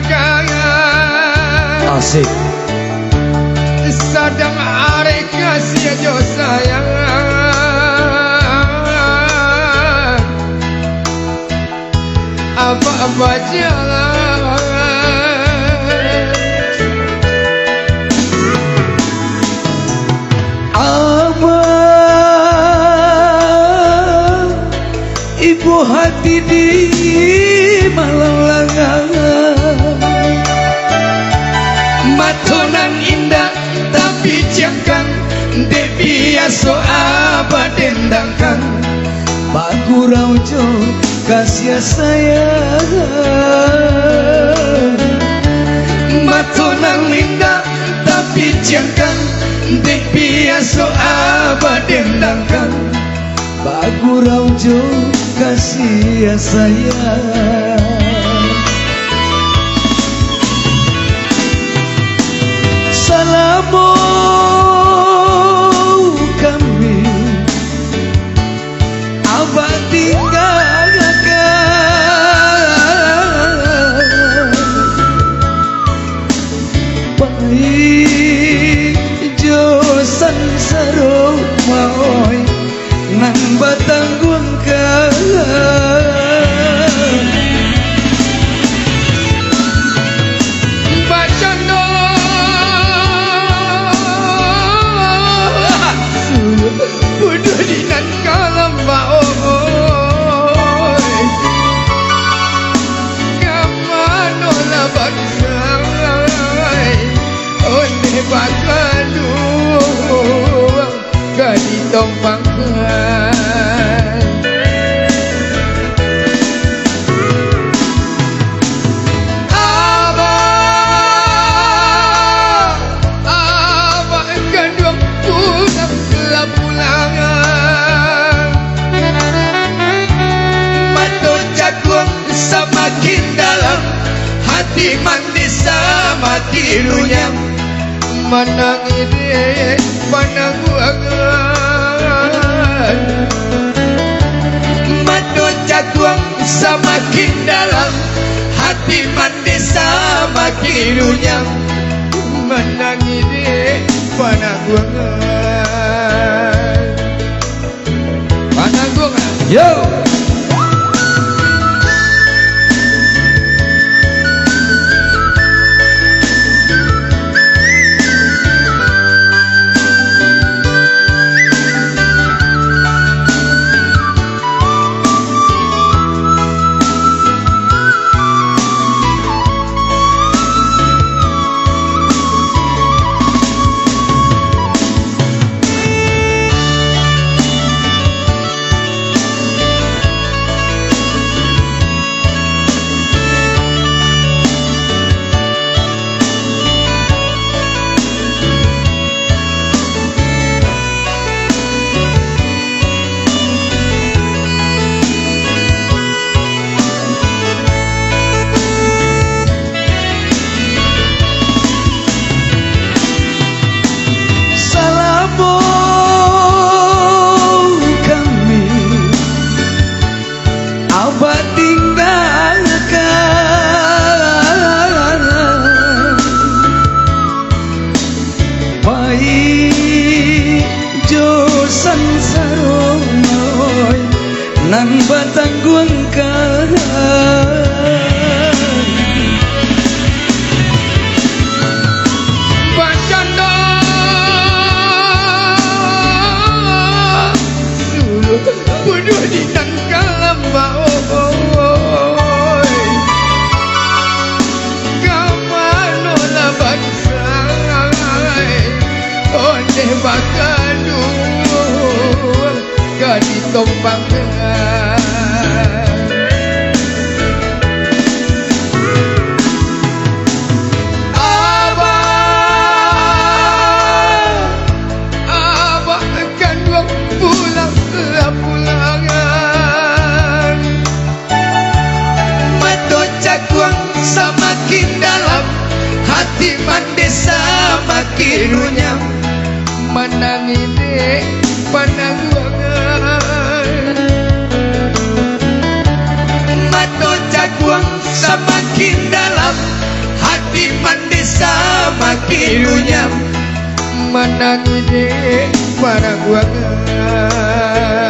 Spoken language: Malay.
kangen asik sadang arek kasih jo sayang apa-apa jalan Abah ibu hati di malang langang matonan indah tapi jangkang dek biasa apa dendangkan bagurau jo kasih sayang matonan indah tapi jangkang dek biasa apa dendangkan bagurau jo kasih sayang salamu kami abah tinggalkan baik jo sansaro maoi nang batang guangkan semakin dalam hati mandi sama tirunya menang ini pandang guangan madu jaguang semakin dalam hati mandi sama tirunya menang ini pandang guangan yo nang batang guangkan bacanda sulu bodoh di tangkalam baoi kamano la bagsay onde bakadu gadi tompang semakin dalam hati mandi semakin runyam menang ini penangguangan mata jaguang semakin dalam hati mandesa makin runyam menang ini para guangan